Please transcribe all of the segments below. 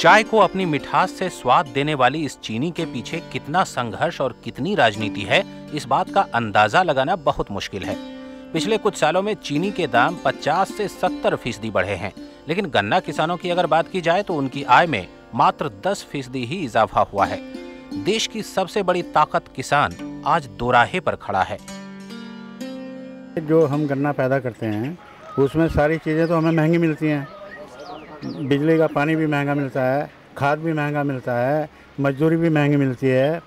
चाय को अपनी मिठास से स्वाद देने वाली इस चीनी के पीछे कितना संघर्ष और कितनी राजनीति है, इस बात का अंदाजा लगाना बहुत मुश्किल है। पिछले कुछ सालों में चीनी के दाम 50 से 70% बढ़े हैं, लेकिन गन्ना किसानों की अगर बात की जाए तो उनकी आय में मात्र 10% ही इजाफा हुआ है। देश की सबसे बड़ी ताकत किसान आज दोराहे पर खड़ा है। जो हम गन्ना पैदा करते हैं उसमें सारी चीज़ें तो हमें महंगी मिलती हैं। बिजली का पानी भी महंगा मिलता है, खाद भी महंगा मिलता है, मजदूरी भी महंगी मिलती है,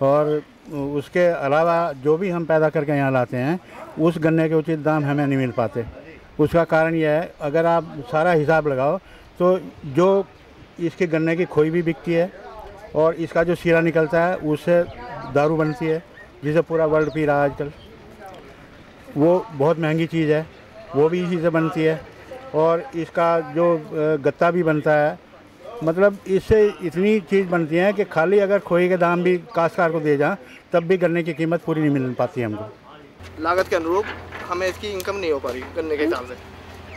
और उसके अलावा जो भी हम पैदा करके यहाँ लाते हैं उस गन्ने के उचित दाम हमें नहीं मिल पाते। उसका कारण यह है, अगर आप सारा हिसाब लगाओ तो जो इसके गन्ने की खोई भी बिकती है और इसका जो शीरा निकलता है उससे दारू बनती है, जिसे पूरा वर्ल्ड पी रहा है आजकल। वो बहुत महंगी चीज़ है, वो भी इसी से बनती है। और इसका जो गत्ता भी बनता है, मतलब इससे इतनी चीज़ बनती है कि खाली अगर खोए के दाम भी काश्तकार को दे जाएं तब भी गन्ने की कीमत पूरी नहीं मिल पाती हमको। लागत के अनुरूप हमें इसकी इनकम नहीं हो पा रही गन्ने के हिसाब से।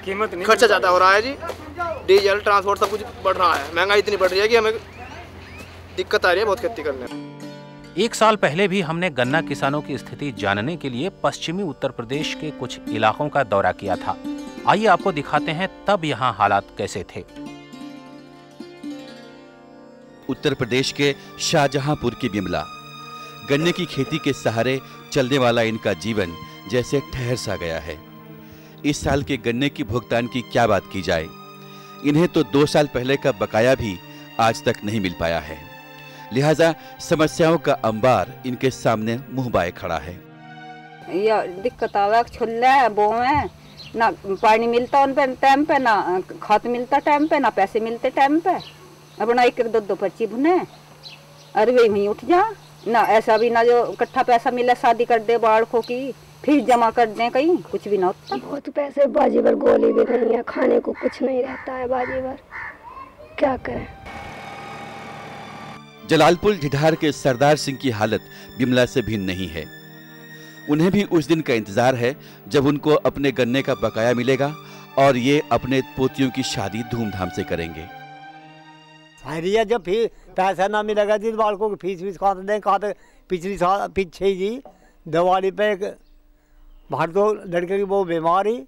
कीमत नहीं, खर्चा ज़्यादा हो रहा है जी, डीजल ट्रांसपोर्ट सब कुछ बढ़ रहा है, महंगाई इतनी बढ़ रही है कि हमें दिक्कत आ रही है बहुत खेती करने में। एक साल पहले भी हमने गन्ना किसानों की स्थिति जानने के लिए पश्चिमी उत्तर प्रदेश के कुछ इलाकों का दौरा किया था। आइए आपको दिखाते हैं तब यहाँ हालात कैसे थे। उत्तर प्रदेश के शाहजहांपुर की बिमला, गन्ने की खेती के सहारे चलने वाला इनका जीवन जैसे ठहर सा गया है। इस साल के गन्ने की भुगतान की क्या बात की जाए, इन्हें तो 2 साल पहले का बकाया भी आज तक नहीं मिल पाया है। लिहाजा समस्याओं का अंबार इनके सामने मुंह बाए खड़ा है। ये दिक्कत आवे छुल्ले बोए ना, पानी मिलता उन पे टाइम पे, ना खाद मिलता टाइम पे, ना पैसे मिलते टाइम पे। अपना 1-2 पर्ची भुने, अरे वही वहीं उठ जा ना। ऐसा भी ना जो इकट्ठा पैसा मिले शादी कर दे बाड़कों की, फिर जमा कर दे, कहीं कुछ भी ना होता। बहुत पैसे बाजी भर, गोली भी नहीं है, खाने को कुछ नहीं रहता है बाजी भर, क्या करें। जलालपुर ढिढार के सरदार सिंह की हालत बिमला से भिन्न नहीं है। उन्हें भी उस दिन का इंतजार है जब उनको अपने गन्ने का बकाया मिलेगा और ये अपने पोतियों की शादी धूमधाम से करेंगे। जब फिर पैसा ना मिलेगा जी, बालकों की फीस कहाँ से दें, कहाँ से। पिछली साल पीछे जी दिवाली पे एक बाहर दो लड़के की वो बीमारी,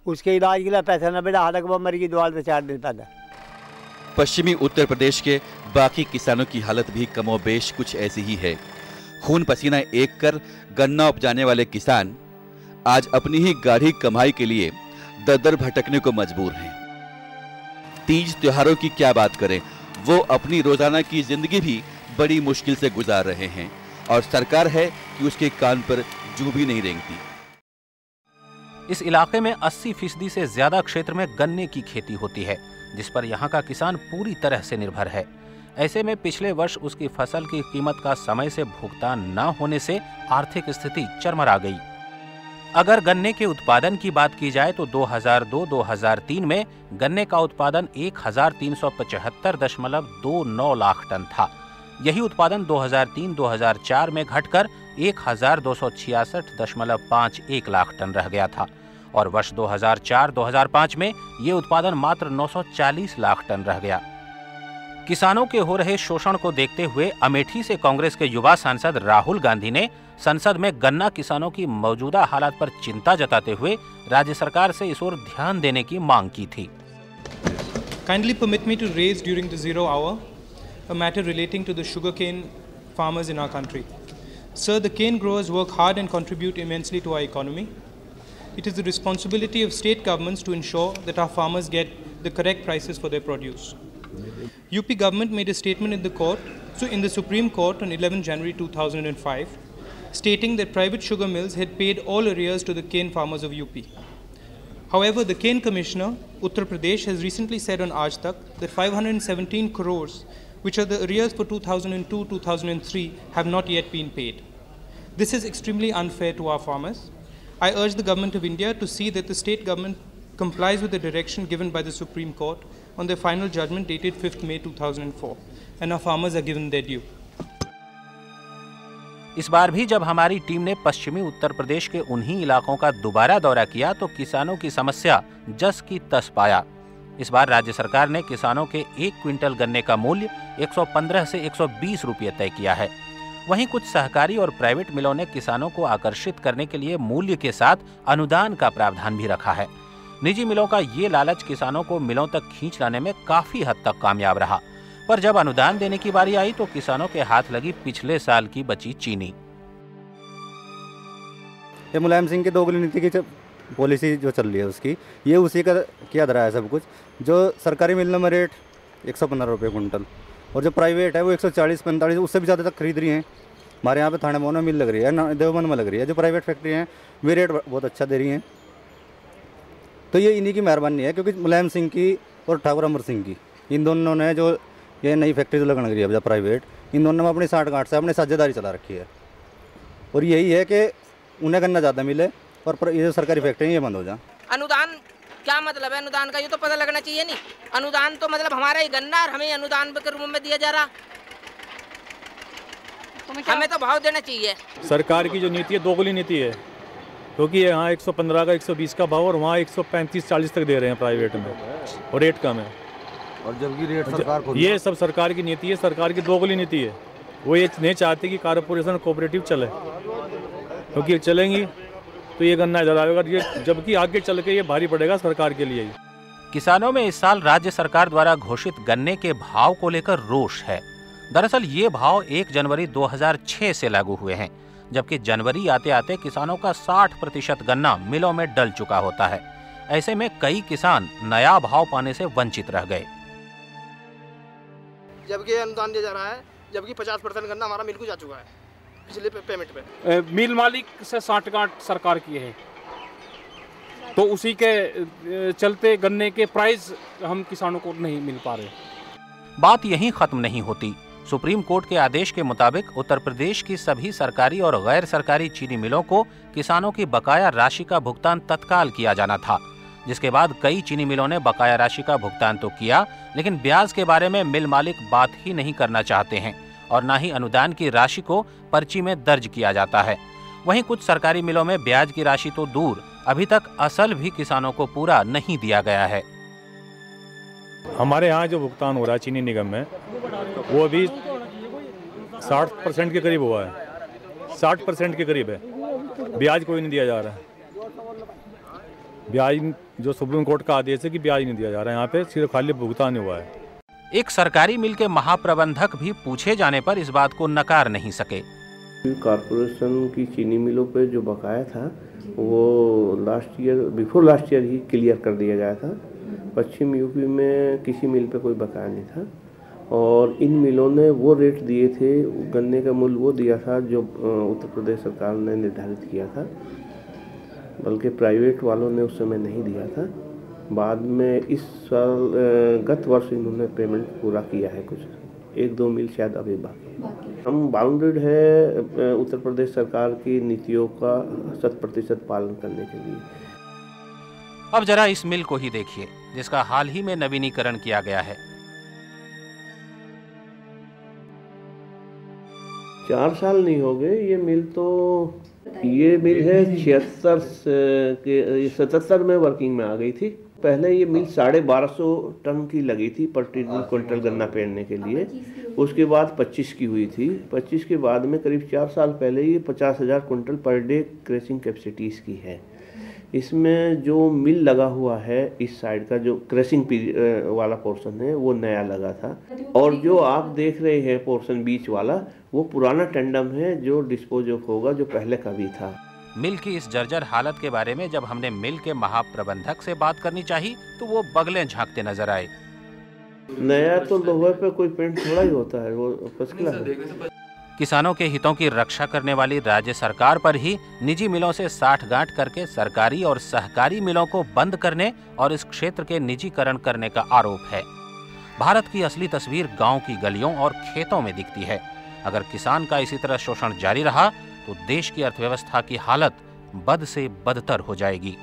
उसके इलाज के लिए पैसा न मिला, हालांकि वो मरी की दिवाली पे 4 दिन पहले। पश्चिमी उत्तर प्रदेश के बाकी किसानों की हालत भी कमोबेश कुछ ऐसी ही है। खून पसीना एक कर गन्ना उपजाने वाले किसान आज अपनी ही गाढ़ी कमाई के लिए दर-दर भटकने को मजबूर हैं। तीज त्योहारों की क्या बात करें, वो अपनी रोजाना की जिंदगी भी बड़ी मुश्किल से गुजार रहे हैं और सरकार है कि उसके कान पर जूं भी नहीं रेंगती। इस इलाके में 80% से ज्यादा क्षेत्र में गन्ने की खेती होती है, जिस पर यहाँ का किसान पूरी तरह से निर्भर है। ऐसे में पिछले वर्ष उसकी फसल की कीमत का समय से भुगतान न होने से आर्थिक स्थिति चरमरा गई। अगर गन्ने के उत्पादन की बात की जाए तो 2002-2003 में गन्ने का उत्पादन 1375.29 लाख टन था। यही उत्पादन 2003-2004 में घटकर 1266.51 लाख टन रह गया था और वर्ष 2004-2005 में ये उत्पादन मात्र 940 लाख टन रह गया। किसानों के हो रहे शोषण को देखते हुए अमेठी से कांग्रेस के युवा सांसद राहुल गांधी ने संसद में गन्ना किसानों की मौजूदा हालात पर चिंता जताते हुए राज्य सरकार से इस ओर ध्यान देने की मांग की थी। Kindly permit me to raise during the 0 hour a matter relating to the sugarcane farmers in our country. Sir, the cane growers work hard and contribute immensely to our economy. It is the responsibility of state governments to ensure that our farmers get the correct prices for their produce. UP government made a statement in the Supreme Court on 11 January 2005, stating that private sugar mills had paid all arrears to the cane farmers of UP. However, the cane commissioner, Uttar Pradesh, has recently said on Aaj Tak that 517 crores, which are the arrears for 2002-2003, have not yet been paid. This is extremely unfair to our farmers. I urge the Government of India to see that the state government complies with the direction given by the Supreme Court on their final judgment dated 5th May 2004, and our farmers are given their due. इस बार भी जब हमारी team ने पश्चिमी उत्तर प्रदेश के उन्हीं इलाकों का दोबारा दौरा किया तो किसानों की समस्या जस की तस पाया। इस बार राज्य सरकार ने किसानों के 1 क्विंटल गन्ने का मूल्य 115 से 120 रुपये तय किया है। वहीं कुछ सहकारी और प्राइवेट मिलों ने किसानों को आकर्षित करने के लिए मूल्य के साथ अनुदान का प्रावधान भी रखा है। निजी मिलों का ये लालच किसानों को मिलों तक खींच लाने में काफी हद तक कामयाब रहा, पर जब अनुदान देने की बारी आई तो किसानों के हाथ लगी पिछले साल की बची चीनी। ये मुलायम सिंह की दोगली नीति की पॉलिसी जो चल रही है उसकी, ये उसी का किया धरा है सब कुछ। जो सरकारी मिल में रेट 115 रुपये कुंटल और जो प्राइवेट है वो 140-145 उससे भी ज़्यादा तक खरीद रही हैं। हमारे यहाँ पे थाने मोहन में मिल लग रही है, देवबंद में लग रही है। जो प्राइवेट फैक्ट्री हैं वे रेट बहुत अच्छा दे रही हैं। तो ये इन्हीं की मेहरबानी है, क्योंकि मुलायम सिंह की और ठाकुर अमर सिंह की, इन दोनों ने जो ये नई फैक्ट्री जो लगने लगी है प्राइवेट, इन दोनों ने अपनी साठगांठ से अपनी साझेदारी चला रखी है। और यही है कि उन्हें गन्ना ज़्यादा मिले और ये जो सरकारी फैक्ट्री ये बंद हो जाए। अनुदान क्या मतलब है अनुदान का, ये तो पता लगना चाहिए। नहीं, अनुदान तो मतलब हमारा ही गन्ना और हमें अनुदान के रूप में दिया जा रहा, हमें तो भाव देना चाहिए। सरकार की जो नीति है दोगुनी नीति है, क्योंकि यहाँ 115 का 120 का भाव और वहाँ 135-40 तक दे रहे हैं प्राइवेट में और रेट कम है। और जबकि रेट सरकार ये सब सरकार की नीति है, सरकार की दोगुनी नीति है। वो ये नहीं चाहती कि कारपोरेशन कोऑपरेटिव चले, क्योंकि चलेंगी तो ये गन्ना इधर आएगा, ये जबकि आगे चल के ये भारी पड़ेगा सरकार के लिए। किसानों में इस साल राज्य सरकार द्वारा घोषित गन्ने के भाव को लेकर रोष है। दरअसल ये भाव 1 जनवरी 2006 से लागू हुए हैं, जबकि जनवरी आते आते किसानों का 60% गन्ना मिलों में डल चुका होता है। ऐसे में कई किसान नया भाव पाने से वंचित रह गए। जबकि अनुदान दिया जा रहा है, जबकि 50% गन्ना हमारा मिल को जा चुका है पिछले पेमेंट पे। मिल मालिक से साठगांठ सरकार की है, तो उसी के चलते गन्ने के प्राइस हम किसानों को नहीं मिल पा रहे। बात यहीं खत्म नहीं होती। सुप्रीम कोर्ट के आदेश के मुताबिक उत्तर प्रदेश की सभी सरकारी और गैर सरकारी चीनी मिलों को किसानों की बकाया राशि का भुगतान तत्काल किया जाना था, जिसके बाद कई चीनी मिलों ने बकाया राशि का भुगतान तो किया, लेकिन ब्याज के बारे में मिल मालिक बात ही नहीं करना चाहते हैं और न ही अनुदान की राशि को पर्ची में दर्ज किया जाता है। वहीं कुछ सरकारी मिलों में ब्याज की राशि तो दूर, अभी तक असल भी किसानों को पूरा नहीं दिया गया है। हमारे यहाँ जो भुगतान हो रहा है चीनी निगम में, वो अभी 60% के करीब हुआ है, 60% के करीब है। ब्याज कोई नहीं दिया जा रहा है। ब्याज जो सुप्रीम कोर्ट का आदेश है कि ब्याज नहीं दिया जा रहा है, यहाँ पे सिर्फ खाली भुगतान हुआ है। एक सरकारी मिल के महाप्रबंधक भी पूछे जाने पर इस बात को नकार नहीं सके। कॉरपोरेशन की चीनी मिलों पे जो बकाया था वो बिफोर लास्ट ईयर ही क्लियर कर दिया गया था। पश्चिम यूपी में किसी मिल पे कोई बकाया नहीं था और इन मिलों ने वो रेट दिए थे, गन्ने का मूल्य वो दिया था जो उत्तर प्रदेश सरकार ने निर्धारित किया था, बल्कि प्राइवेट वालों ने उस समय नहीं दिया था। बाद में इस साल गत वर्ष इन्होंने पेमेंट पूरा किया है, कुछ 1-2 मिल शायद अभी बाकी। हम बाउंडेड है उत्तर प्रदेश सरकार की नीतियों का 100% पालन करने के लिए। अब जरा इस मिल को ही देखिए, जिसका हाल ही में नवीनीकरण किया गया है। 4 साल नहीं हो गए ये मिल, तो ये मिल है 77 में वर्किंग में आ गई थी। पहले ये मिल 1250 टन की लगी थी प्रति क्विंटल गन्ना पेरने के लिए, उसके बाद 25 की हुई थी। 25 के बाद में करीब 4 साल पहले ये 50,000 quintal per day crushing capacity इसकी है। इसमें जो मिल लगा हुआ है इस साइड का जो क्रशिंग वाला पोर्शन है वो नया लगा था, और जो आप देख रहे हैं पोर्शन बीच वाला वो पुराना टेंडम है जो डिस्पोज ऑफ होगा, जो पहले का भी था। मिल की इस जर्जर हालत के बारे में जब हमने मिल के महाप्रबंधक से बात करनी चाहिए तो वो बगलें झांकते नजर आए। नया तो लोहे पे कोई पेंट थोड़ा ही होता है, वो फर्स्ट क्लास है। किसानों के हितों की रक्षा करने वाली राज्य सरकार पर ही निजी मिलों से साठगांठ करके सरकारी और सहकारी मिलों को बंद करने और इस क्षेत्र के निजीकरण करने का आरोप है। भारत की असली तस्वीर गांव की गलियों और खेतों में दिखती है। अगर किसान का इसी तरह शोषण जारी रहा तो देश की अर्थव्यवस्था की हालत बद से बदतर हो जाएगी।